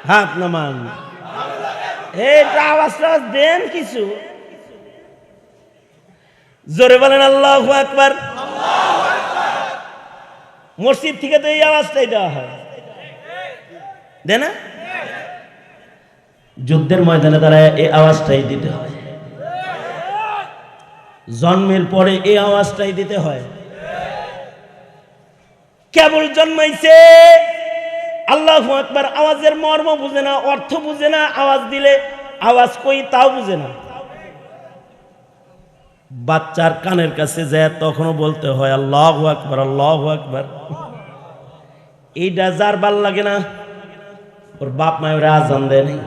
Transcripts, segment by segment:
হাত নামান, এটা আওয়াজটা দেন কিছু জোরে বলেন আল্লাহু আকবার। মসজিদ থেকে তো এই আওয়াজটাই দেওয়া হয়, দেয় না? যুদ্ধের ময়দানে তারা এই আওয়াজটাই দিতে হয়, জন্মের পরে এই আওয়াজটাই দিতে হয়। কেবল জন্মাইছে, আল্লাহু আকবার, আওয়াজের মর্ম বুঝে না, অর্থ বুঝে না, আওয়াজ দিলে আওয়াজ কই তাও বুঝে না। বাচ্চার কানের কাছে যায় তখনও বলতে হয় আল্লাহু আকবার, আল্লাহু আকবার। এইটা যার ভাল লাগে না, ওর বাপ মায়ের আজান দেয় নাই,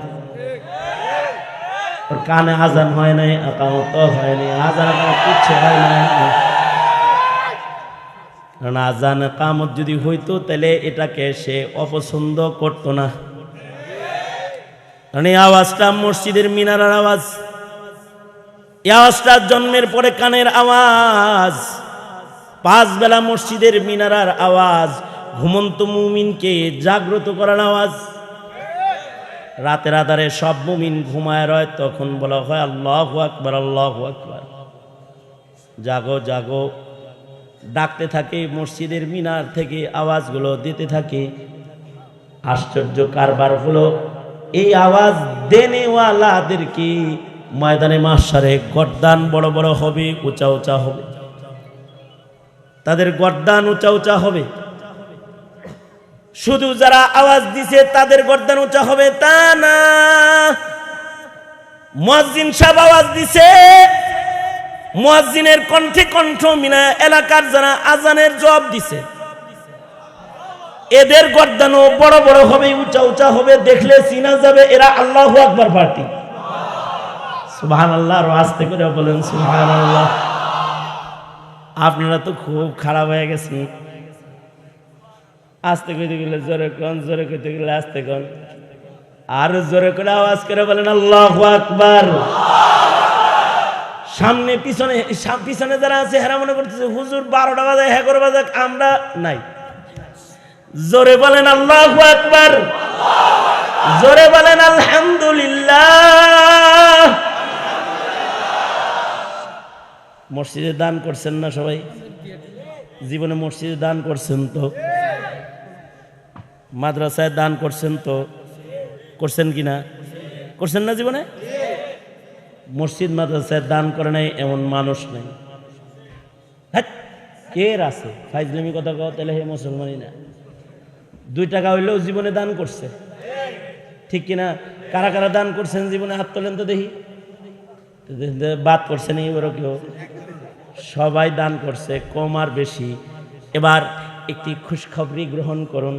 ওর কানে আজান হয় নাই, আকামত হয় নাই, আজান কিচ্ছু হয় নাই। কারণ আজান কামত যদি হইতো তাহলে এটাকে সে অপছন্দ করত না। কারণ এই আওয়াজটা মসজিদের মিনারের আওয়াজ, এই আওয়াজটা জন্মের পরে কানের আওয়াজ, 5 বেলা মসজিদের মিনারার আওয়াজ, ঘুমন্ত মুমিনকে জাগ্রত করার আওয়াজ। রাতের আধারে সব মুমিন ঘুমায় রয়, তখন বলা হয় আল্লাহু আকবার, আল্লাহু আকবার। জাগো জাগো ডাকতে থাকে, মসজিদের মিনার থেকে আওয়াজগুলো দিতে থাকে। আশ্চর্য কারবার হলো, এই আওয়াজ দেনেওয়ালাদেরকে ময়দানে মাশারে গর্দান বড় বড় হবে, উঁচা উঁচা হবে, তাদের গর্দান উঁচা উঁচা হবে। শুধু যারা আওয়াজ দিছে তাদের গর্দান উঁচা হবে তা না, মুয়াজ্জিন সাহেব আওয়াজ দিছে, মুয়াজ্জিনের কণ্ঠে কণ্ঠ মিলা এলাকার যারা আজানের জবাব দিছে এদের গর্দানও বড় বড় হবে, উঁচা উঁচা হবে, দেখলে চিনা যাবে এরা আল্লাহু আকবার পার্টি। সুবহানাল্লাহ, আর আস্তে করে বলেন সুবহানাল্লাহ। আপনারা তো খুব খারাপ হয়ে গেছেন, আস্তে কইতে গেলে জোরে কন, জোরে কইতে গেলে আস্তে কন, আর জোরে করে আওয়াজ করে বলেন আল্লাহু আকবার। সামনে পিছনে, পিছনে যারা আছে হেরা মনে করতেছে হুজুর 12টা বাজে 11 বাজে, আমরা নাই। জোরে বলেন আল্লাহু আকবার, জোরে বলেন আলহামদুলিল্লাহ। মসজিদে দান করছেন না সবাই? জীবনে মসজিদে দান করছেন তো? মাদ্রাসায় দান করছেন তো? করছেন কিনা? করছেন না জীবনে? মসজিদ মাদ্রাসায় দান করে নাই এমন মানুষ নাই। হ্যাঁ, কে আছে ফাইজলামি কথা কও, তাহলে হে মুসলমানই না। 2 টাকা হইলেও জীবনে দান করছে, ঠিক কিনা? কারা কারা দান করছেন জীবনে হাত তোলেন তো দেখি। বাদ করছেন এবার কেউ? সবাই দান করছে, কম আর বেশি। এবার একটি খুশখবরি গ্রহণ করুন।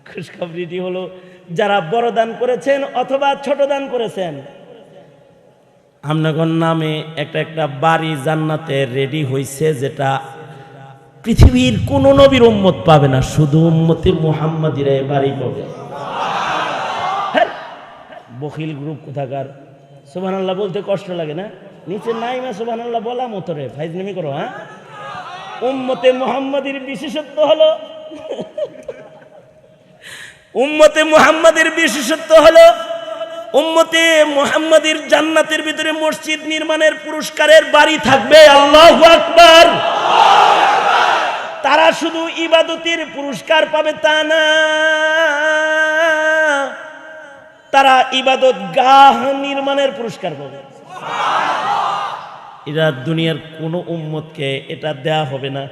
খুশখবরিটি হলো, যারা বড় দান করেছেন অথবা ছোট দান করেছেন, আপনার নামে একটা একটা বাড়ি জান্নাতে রেডি হইছে, যেটা পৃথিবীর কোন নবীর উম্মত পাবে না, শুধু উম্মতে মুহাম্মাদিরা বাড়ি পাবে। বখিল গ্রুপ কোথাকার। সুবহানাল্লাহ বলতে কষ্ট লাগে না? নিচে নাই মা সুবহানাল্লাহ বলা মতো রে, ফাইজলামি করো। হ্যাঁ, উম্মতে মুহাম্মাদির বিশেষত্ব হলো, উম্মতে মুহাম্মাদের বিশেষত্ব হলো, উম্মতে মুহাম্মাদির জান্নাতের ভিতরে মসজিদ নির্মাণের পুরস্কারের বাড়ি থাকবে। আল্লাহু আকবার। তারা শুধু ইবাদতের পুরস্কার পাবে তা না, তারা ইবাদত গাহ নির্মাণের পুরস্কার পাবে। এরা দুনিয়ার কোন উম্মতকে এটা দেয়া হবে না।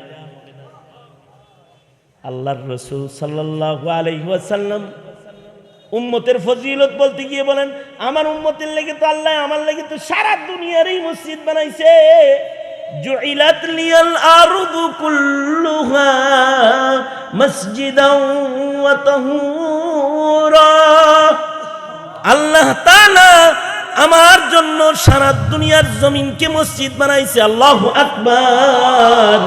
আল্লাহর রাসূল সাল্লাল্লাহু আলাইহি ওয়াসাল্লাম উম্মতের ফজিলত বলতে গিয়ে বলেন, আমার উম্মতের লেগে তো আল্লাহ আমার লেগে তো সারা দুনিয়ার এই মসজিদ বানাইছে। জুইলাত লিয়াল আরদু কুল্লুহা মসজিদাও ওয়া তাহুরা। আল্লাহ তাআলা আমার জন্য সারা দুনিয়ার জমিনকে মসজিদ বানাইছে। আল্লাহু আকবার।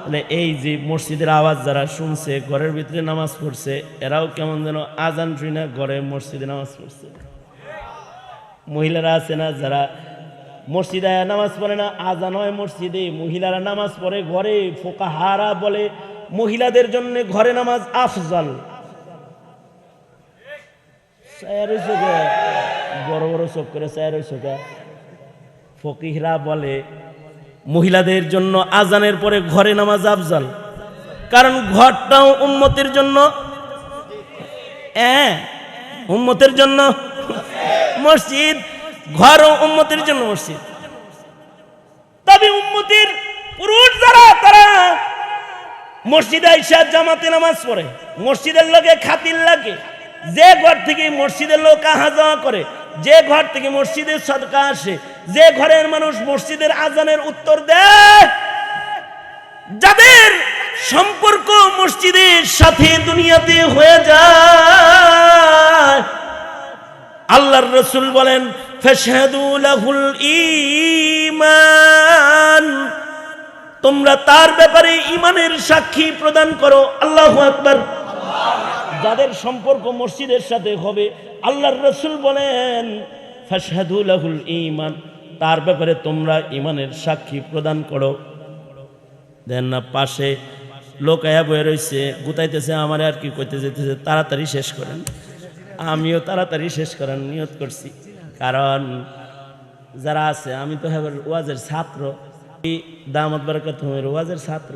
মানে এই যে মসজিদের আওয়াজ যারা শুনছে, ঘরের ভিতরে নামাজ পড়ছে, এরাও কেমন যেন আজান শুনে ঘরে মসজিদে নামাজ পড়ছে। মহিলারা আছে না, যারা মসজিদে নামাজ পড়ে না, আজান হয় মসজিদে, মহিলারা নামাজ পড়ে ঘরে। ফুকাহারা বলে মহিলাদের জন্য ঘরে নামাজ আফজল। বড় বড় চোখ করে ফকিহরা বলে মহিলাদের জন্য আজানের পরে ঘরে নামাজ আফজল, কারণ ঘরটাও উম্মতের জন্য, উম্মতের জন্য মসজিদ, ঘরও উম্মতের জন্য মসজিদ। তবে উম্মতের পুরুষ যারা, তারা মসজিদে আইসা জামাতে নামাজ পড়ে, মসজিদের লোকে খাতির লাগে। যে ঘর থেকে মসজিদের লোক আহা যাওয়া করে, যে ঘর থেকে মসজিদের সদকা আসে, যে ঘরের মানুষ মসজিদের আজানের উত্তর দেয়, যাদের সম্পর্ক মসজিদের সাথে দুনিয়াতে হয়ে যায়, আল্লাহর রাসূল বলেন ফাশহাদু লাহুল ঈমান, তোমরা তার ব্যাপারে ঈমানের সাক্ষী প্রদান করো। আল্লাহু আকবার। যাদের সম্পর্ক মসজিদের সাথে হবে, আল্লাহর রাসূল বলেন ফাশহাদু লাহুল ঈমান, তার ব্যাপারে তোমরা ঈমানের সাক্ষী প্রদান করো। দেন না পাশে লোক আয়া বয়ে রয়েছে, গুতাইতেছে, আমার আর কি কইতে যেতেছে, তাড়াতাড়ি শেষ করেন। আমিও তাড়াতাড়ি শেষ করার নিয়ত করছি, কারণ যারা আছে, আমি তো হ্যাঁ ওয়াজের ছাত্র, দামাত বারাকাতুহুমের ওয়াজের ছাত্র।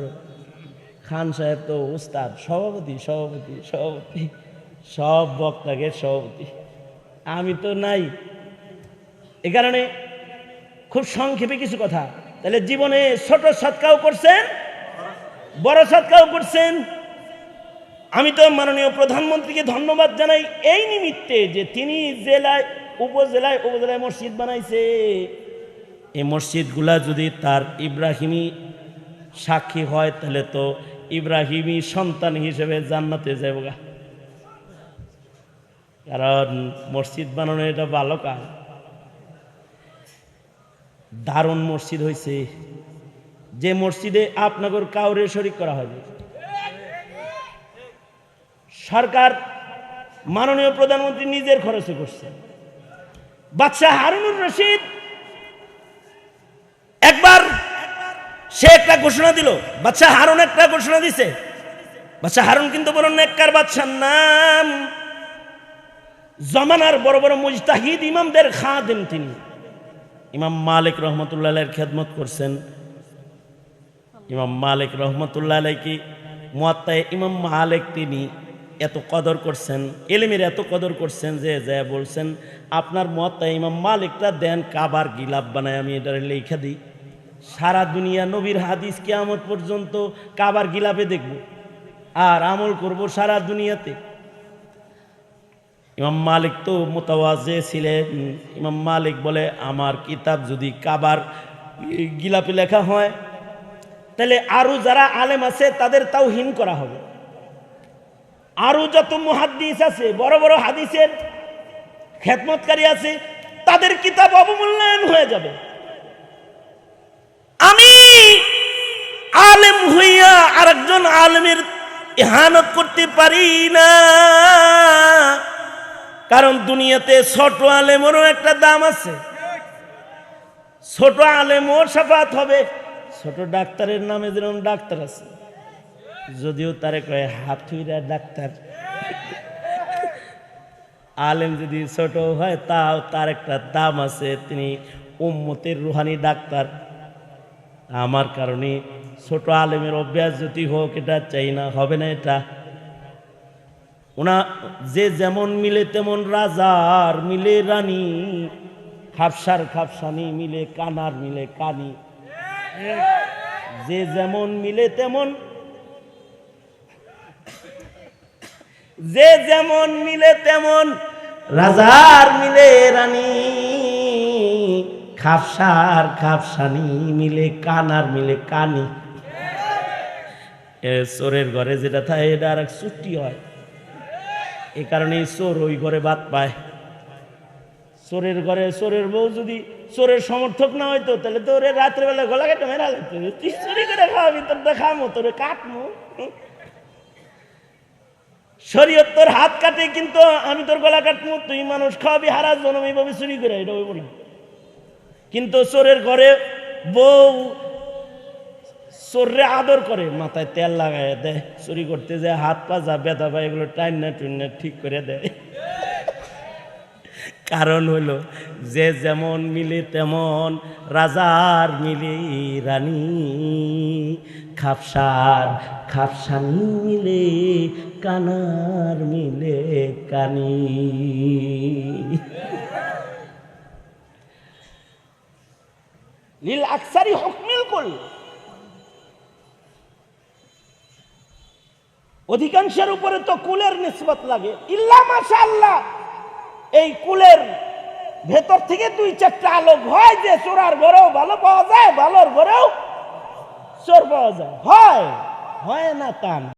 খান সাহেব তো উস্তাদ, সভাপতি সভাপতি সভাপতি, সব বক্তাকে সভাপতি, আমি তো নাই। এ কারণে খুব সংক্ষেপে কিছু কথা। তাহলে জীবনে ছোট সৎকাও করছেন, বড় সৎকাও করছেন। আমি তো মাননীয় প্রধানমন্ত্রীকে ধন্যবাদ জানাই এই নিমিত্তে যে তিনি জেলায় উপজেলায় উপজেলায় মসজিদ বানাইছে। এই মসজিদগুলা যদি তার ইব্রাহিমী সাক্ষী হয়, তাহলে তো ইব্রাহিমী সন্তান হিসেবে জান্নাতে যাবো গা। কারণ মসজিদ বানানো এটা ভালো কাজ। দারুণ মসজিদ হয়েছে, যে মসজিদে আপনাদের কাউরে শরীক করা হবে। সরকার, মাননীয় প্রধানমন্ত্রী নিজের খরচে করছে। বাদশাহ হারুনুর রশিদ একবার সে একটা ঘোষণা দিল, বাদশাহ হারুন একটা ঘোষণা দিছে। বাদশাহ হারুন কিন্তু বড় নেককার বাদশার নাম, জমানার বড় বড় মুজতাহিদ ইমামদের খাদেম তিনি। ইমাম মালিক রহমতুল্লাহ আলাইহির খেদমত করছেন। ইমাম মালিক রহমতুল্লাহ আলাইহি মুয়াত্তায়ে ইমাম মালিক তিনি এত কদর করছেন, ইলমের এত কদর করছেন যে যা বলছেন আপনার মুয়াত্তায়ে ইমাম মালিকটা দেন, কাবার গিলাপ বানায় আমি এটা লেখা দিই, সারা দুনিয়া নবীর হাদিস কিয়ামত পর্যন্ত কাবার গিলাপে দেখব আর আমল করব সারা দুনিয়াতে। ইমাম মালিক তো মুতাওয়াজে ছিলেন। ইমাম মালিক বলে আমার কিতাব যদি কাবার গিলাপে লেখা হয়, তাহলে আরো যারা আলেম আছে তাদের তাওহীন করা হবে। আরো যত মুহাদ্দিস আছে, বড় বড় হাদিসের খেদমতকারী আছে, তাদের কিতাব অবমূল্যায়ন হয়ে যাবে। আমি আলেম হইয়া আরেকজন আলেমের ইহানত করতে পারি না, কারণ দুনিয়াতে ছোট আলেমেরও একটা দাম আছে। ছোট আলেমও শাফাত হবে। ছোট ডাক্তারের নামে যেরকম ডাক্তার আছে, যদিও তারে কয় হাতুইরা ডাক্তার, আলেম যদি ছোট হয় তাও তার একটা দাম আছে। তিনি উম্মতের রুহানি ডাক্তার। আমার কারণে ছোট আলেমের অভ্যাস যদি হোক এটা চাই না, হবে না এটা। ওনা যে যেমন মিলে তেমন রাজার মিলে রানী, খাপসার খাপসানি মিলে কানার মিলে কানি। যে যেমন মিলে তেমন, যে যেমন মিলে তেমন রাজার মিলে রানী, খাপসার খাপসানি মিলে কানার মিলে কানি। চোরের ঘরে যেটা থাকে এটা আর এক ছুটি হয়, এই কারণে চোর ওই ঘরে ভাত পায়। চোরের ঘরে চোরের বউ যদি চোরের সমর্থক না হইতো, তাহলে তো ওরে রাত্রেবেলা গলা কেটে মেরা লাগতো। তুই চুরি করে খাওয়াবি, তোর দেখামো, তোরে কাটমো। শরীয়ত তোর হাত কাটে, কিন্তু আমি তোর গলা কাটমো। তুই মানুষ খাওয়াবি হারা জনম এইভাবে চুরি করে, এটা হইব না। কিন্তু চোরের ঘরে বউ চোররে আদর করে, মাথায় তেল লাগায় দেয়, চুরি করতে যায় হাত পা যা ব্যথা পায় এগুলো টাইনা টুইনা ঠিক করে দেয়। কারণ হলো যে যেমন মিলে তেমন রাজার মিলে রানী, খাপসার খাপসানি মিলে কানার মিলে কানি। লীল আকসারি হুকমিল কুল, অধিকাংশের উপরে তো কুলের নিসবত লাগে। ইল্লা মাশাআল্লাহ, এই কুলের ভেতর থেকে দুই চারটা আলোক হয় যে চোরার ঘরেও ভালো পাওয়া যায়, ভালোর ঘরেও চোর পাওয়া যায়, হয় না তা না।